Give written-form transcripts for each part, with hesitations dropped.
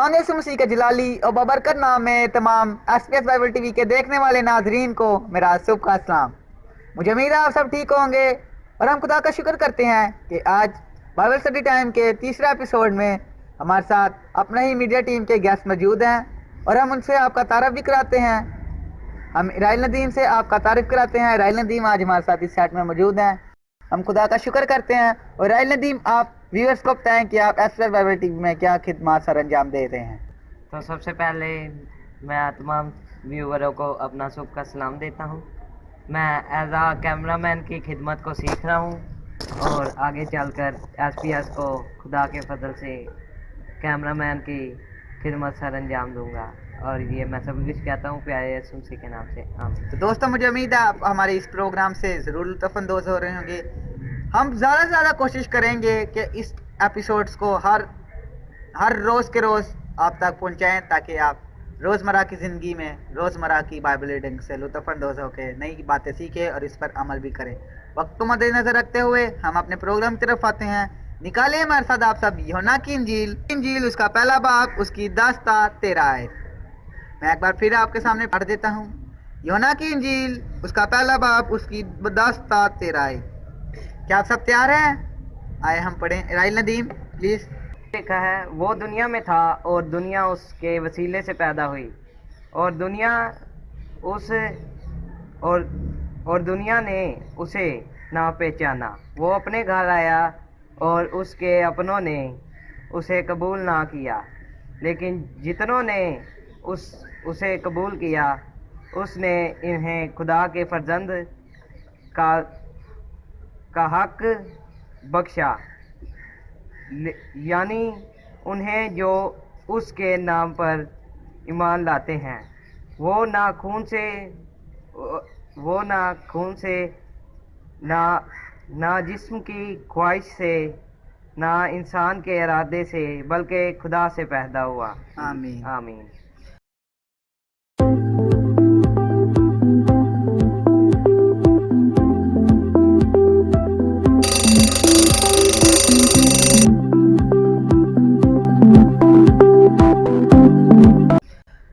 खुदावंद यीशु मसीह के जलाली और बबरकत नाम में तमाम एसपीएस बाइबल टीवी के देखने वाले नाजरीन को मेरा शुभ का सलाम। मुझे उम्मीद है आप सब ठीक होंगे और हम खुदा का शुक्र करते हैं कि आज बाइबल स्टडी टाइम के तीसरा एपिसोड में हमारे साथ अपने ही मीडिया टीम के गेस्ट मौजूद हैं और हम उनसे आपका तारफ़ भी कराते हैं। हम इराइल नदीम से आपका तारीफ कराते हैं। इराइल नदीम आज हमारे साथ इस सेट में मौजूद हैं। हम खुदा का शुक्र करते हैं। और इराइल नदीम, आप व्यूअर्स को बताएं कि आप एसपीएस बाइबल टीवी में क्या खिदमत सर अंजाम दे रहे हैं। तो सबसे पहले मैं तमाम व्यूअरों को अपना शुभ का सलाम देता हूँ। मैं एज आ कैमरामैन की खिदमत को सीख रहा हूँ और आगे चलकर एसपीएस को खुदा के फजल से कैमरामैन की खिदमत सर अंजाम दूंगा। और ये मैं सभी कुछ कहता हूँ प्यारे यीशु मसीह के नाम से, आमीन। तो दोस्तों, मुझे उम्मीद है आप हमारे इस प्रोग्राम से ज़रूर लुत्फ़अंदोज़ हो रहे होंगे। हम ज़्यादा से ज़्यादा कोशिश करेंगे कि इस एपिसोड्स को हर रोज़ के रोज़ आप तक पहुंचाएं, ताकि आप रोज़मर्रा की ज़िंदगी में रोज़मर्रा की बाइबल रीडिंग से लुत्फ़अंदोज़ होकर नई बातें सीखें और इस पर अमल भी करें। वक्त को मद्देनज़र रखते हुए हम अपने प्रोग्राम की तरफ आते हैं। निकाले हमारे साथ आप सब यूहन्ना की इंजील उसका पहला बाब उसकी 10 ता 13 आयत। मैं एक बार फिर आपके सामने पढ़ देता हूँ। यूहन्ना की इंजील उसका पहला बाब उसकी 10 ता 13 आयत। क्या आप सब तैयार हैं? आए हम पढ़ें। इराइल नदीम प्लीज। लिखा है, वो दुनिया में था और दुनिया उसके वसीले से पैदा हुई और दुनिया ने उसे ना पहचाना। वो अपने घर आया और उसके अपनों ने उसे कबूल ना किया, लेकिन जितनों ने उसे कबूल किया उसने इन्हें खुदा के फर्जंद का हक बख्शा, यानी उन्हें जो उसके नाम पर ईमान लाते हैं। वो ना खून से ना जिस्म की ख्वाहिश से ना इंसान के इरादे से, बल्कि खुदा से पैदा हुआ। आमीन आमीन।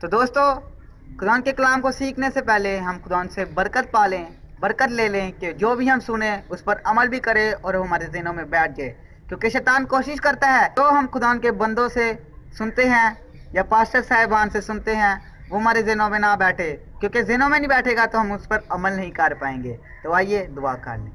तो दोस्तों, खुदा के कलाम को सीखने से पहले हम खुदा से बरकत ले लें कि जो भी हम सुने उस पर अमल भी करें और वो हमारे ज़हनों में बैठ जाए। क्योंकि शैतान कोशिश करता है तो हम खुदा के बंदों से सुनते हैं या पास्टर साहिबान से सुनते हैं, वो हमारे ज़हनों में ना बैठे। क्योंकि ज़हनों में नहीं बैठेगा तो हम उस पर अमल नहीं कर पाएंगे। तो आइए दुआ कर लें।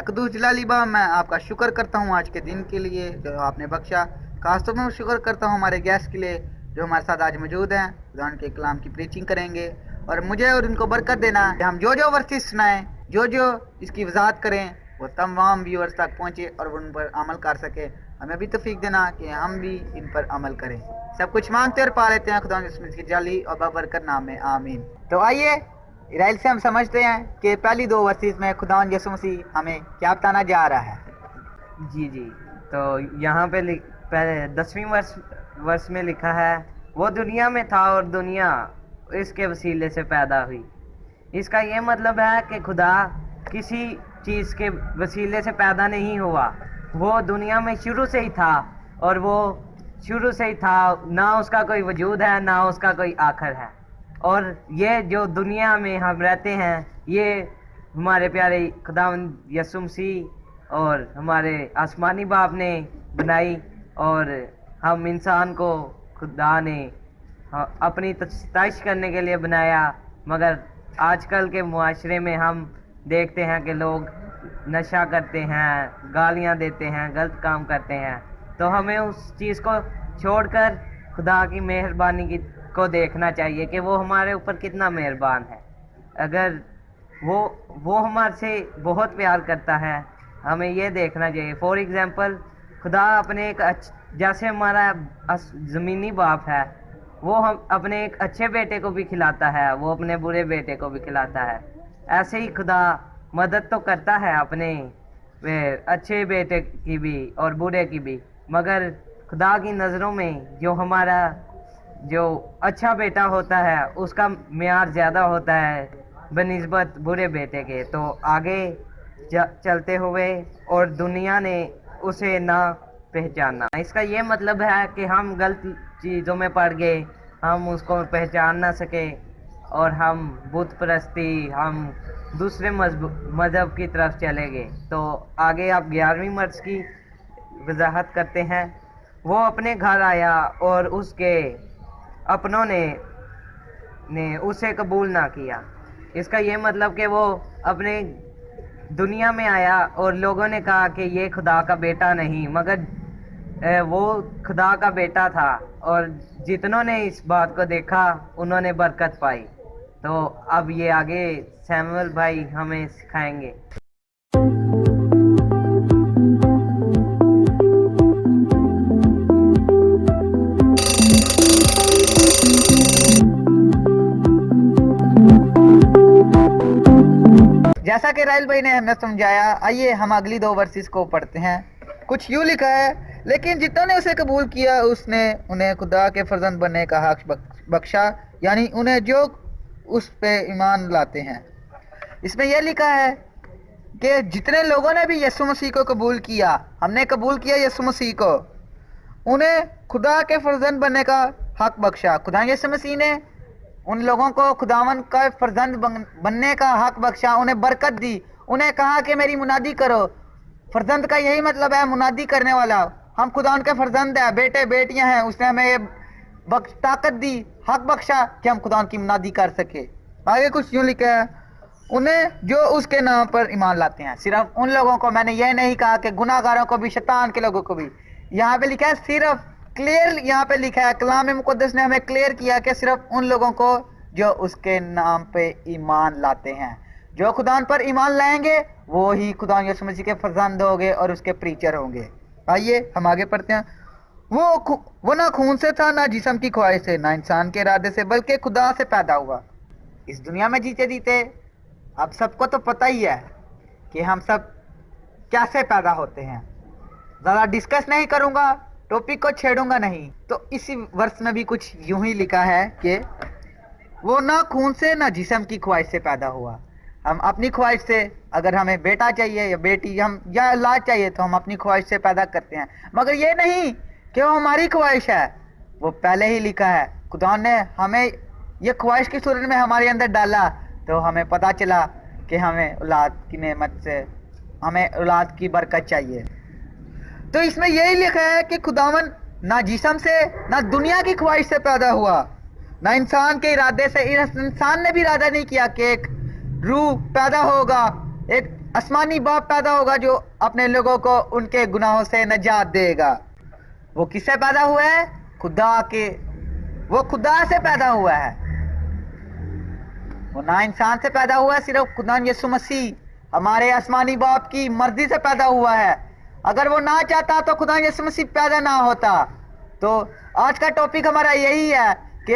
कुद्दूस जलाली बा, मैं आपका शुक्र करता हूँ आज के दिन के लिए जो आपने बख्शा। खासतौर में शुक्र करता हूँ हमारे गेस्ट के लिए जो हमारे साथ आज मौजूद हैं, खुदा के कलाम की प्रीचिंग करेंगे। और मुझे और उनको बरकत देना कि हम जो वर्सेस सुनाएं, जो इसकी वजाहत करें, वो तमाम व्यूअर्स तक पहुँचे और उन पर अमल कर सके। हमें भी तौफीक देना कि हम भी इन पर अमल करें। सब कुछ मांगते और पा लेते हैं खुदा की जाली और बबरकत नाम में, आमीन। तो आइए इराइल से हम समझते हैं कि पहली 2 वर्सेस में खुदा यीशु मसीह हमें क्या बताना जा रहा है। जी। तो यहाँ पे पहले 10वीं वर्ष में लिखा है, वो दुनिया में था और दुनिया इसके वसीले से पैदा हुई। इसका ये मतलब है कि खुदा किसी चीज़ के वसीले से पैदा नहीं हुआ। वो दुनिया में शुरू से ही था और वो शुरू से ही था, ना उसका कोई वजूद है ना उसका कोई आखिर है। और ये जो दुनिया में हम रहते हैं, ये हमारे प्यारे खुदावंद यीशु मसीह और हमारे आसमानी बाप ने बनाई और हम इंसान को खुदा ने अपनी सताइश करने के लिए बनाया। मगर आजकल के मुआशरे में हम देखते हैं कि लोग नशा करते हैं, गालियां देते हैं, गलत काम करते हैं। तो हमें उस चीज़ को छोड़कर खुदा की मेहरबानी को देखना चाहिए कि वो हमारे ऊपर कितना मेहरबान है। अगर वो हमारे से बहुत प्यार करता है, हमें ये देखना चाहिए। फॉर एग्जांपल, खुदा अपने जैसे हमारा ज़मीनी बाप है, वो हम अपने एक अच्छे बेटे को भी खिलाता है, वो अपने बुरे बेटे को भी खिलाता है। ऐसे ही खुदा मदद तो करता है अपने अच्छे बेटे की भी और बुरे की भी। मगर खुदा की नज़रों में जो अच्छा बेटा होता है उसका मेयार ज़्यादा होता है बनिस्बत बुरे बेटे के। तो आगे चलते हुए और दुनिया ने उसे ना पहचाना। इसका ये मतलब है कि हम गलत चीज़ों में पड़ गए, हम उसको पहचान ना सके और हम बुत परस्ती, हम दूसरे मजहब की तरफ चले गए। तो आगे आप 11वीं मर्ज की वजाहत करते हैं। वो अपने घर आया और उसके अपनों ने उसे कबूल ना किया। इसका ये मतलब कि वो अपने दुनिया में आया और लोगों ने कहा कि ये खुदा का बेटा नहीं, मगर वो खुदा का बेटा था, और जितनों ने इस बात को देखा उन्होंने बरकत पाई। तो अब ये आगे सैमुअल भाई हमें सिखाएंगे। जैसा कि राइल भाई ने हमें समझाया, आइए हम अगली 2 वर्सेस को पढ़ते हैं। कुछ यूँ लिखा है, लेकिन जितनों ने उसे कबूल किया उसने उन्हें खुदा के फर्जंद बनने का हक बख्शा, यानी उन्हें जो उस पे ईमान लाते हैं। इसमें यह लिखा है कि जितने लोगों ने भी यीशु मसीह को कबूल किया, हमने कबूल किया यीशु मसीह को, उन्हें खुदा के फर्जंद बनने का हक बख्शा। खुदा यीशु मसीह ने उन लोगों को खुदावन का फर्जंद बनने का हक बख्शा, उन्हें बरकत दी, उन्हें कहा कि मेरी मुनादी करो। फर्जंद का यही मतलब है, मुनादी करने वाला। हम खुदा उनके फर्जंद हैं, बेटे बेटियां हैं। उसने हमें ये ताकत दी, हक बख्शा कि हम खुदा की मुनादी कर सके। आगे कुछ यूँ लिखा है, उन्हें जो उसके नाम पर ईमान लाते हैं। सिर्फ उन लोगों को, मैंने यह नहीं कहा कि गुनाहगारों को भी, शैतान के लोगों को भी। यहाँ पे लिखा है सिर्फ, क्लियर यहाँ पे लिखा है, कलाम मुकद्दस ने हमें क्लियर किया कि सिर्फ उन लोगों को जो उसके नाम पे ईमान लाते हैं। जो खुदा पर ईमान लाएंगे वो ही खुदा यीशु मसीह के फर्जंद होंगे और उसके प्रीचर होंगे। आइए हम आगे पढ़ते हैं। वो ना खून से था, ना जिस्म की ख्वाहिश से, ना इंसान के इरादे से, बल्कि खुदा से पैदा हुआ। इस दुनिया में जीते जीते अब सबको तो पता ही है कि हम सब कैसे पैदा होते हैं। ज़्यादा डिस्कस नहीं करूँगा, टॉपिक को छेड़ूंगा नहीं। तो इसी वर्ष में भी कुछ यूं ही लिखा है कि वो ना खून से, ना जिस्म की ख्वाहिश से पैदा हुआ। हम अपनी ख्वाहिश से, अगर हमें बेटा चाहिए या बेटी, हम या औलाद चाहिए, तो हम अपनी ख्वाहिश से पैदा करते हैं। मगर ये नहीं कि वो हमारी ख्वाहिश है, वो पहले ही लिखा है। खुदा ने हमें ये ख्वाहिश की सूरत में हमारे अंदर डाला, तो हमें पता चला कि हमें औलाद की नेमत से, हमें औलाद की बरकत चाहिए। तो इसमें यही लिखा है कि खुदावन ना जिस्म से, ना दुनिया की ख्वाहिश से पैदा हुआ, ना इंसान के इरादे से। इंसान ने भी इरादा नहीं किया कि एक रूह पैदा होगा, एक आसमानी बाप पैदा होगा जो अपने लोगों को उनके गुनाहों से नजात देगा। वो किससे पैदा हुआ है? खुदा के, वो खुदा से पैदा हुआ है। वो ना इंसान से पैदा हुआ है, सिर्फ खुदा यीशु मसीह हमारे आसमानी बाप की मर्जी से पैदा हुआ है। अगर वो ना चाहता तो खुदा यीशु मसीह पैदा ना होता। तो आज का टॉपिक हमारा यही है कि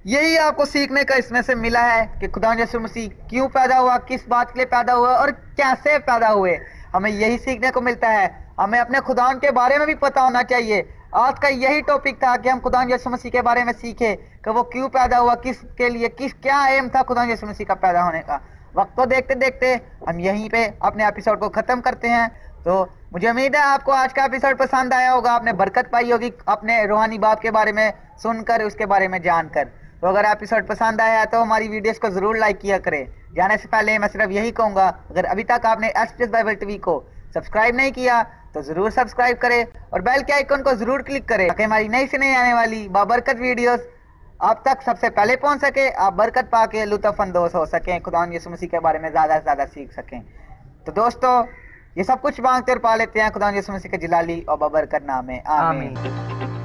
यही आपको सीखने का इसमें से मिला है कि खुदा यीशु मसीह क्यों पैदा हुआ, किस बात के लिए पैदा हुआ और कैसे पैदा हुए। हमें यही सीखने को मिलता है। हमें अपने खुदा के बारे में भी पता होना चाहिए। आज का यही टॉपिक था कि हम खुदा यीशु मसीह के बारे में सीखे कि वो क्यों पैदा हुआ, किसके लिए, क्या एम था खुदा यीशु मसीह का पैदा होने का। वक्त तो देखते देखते हम यहीं पे अपने एपिसोड को ख़त्म करते हैं। तो मुझे उम्मीद है आपको आज का एपिसोड पसंद आया होगा, आपने बरकत पाई होगी अपने रूहानी बाप के बारे में सुनकर, उसके बारे में जानकर। तो अगर एपिसोड पसंद आया है तो हमारी वीडियोस को ज़रूर लाइक किया करें। जाने से पहले मैं सिर्फ यही कहूँगा, अगर अभी तक आपने एसपीएस बाइबल टीवी को सब्सक्राइब नहीं किया तो ज़रूर सब्सक्राइब करें और बेल के आइकन को ज़रूर क्लिक करें ताकि हमारी नई से नई आने वाली बाबरकत वीडियोस आप तक सबसे पहले पहुंच सके, आप बरकत पाके लुत्फ़अंदोज़ हो सकें, खुदा यीशु मसीह के बारे में ज़्यादा से ज़्यादा सीख सकें। तो दोस्तों, ये सब कुछ मांगते और पा लेते हैं खुदा यीशु मसीह के जलाली और बाबरकत नाम में, आमीन।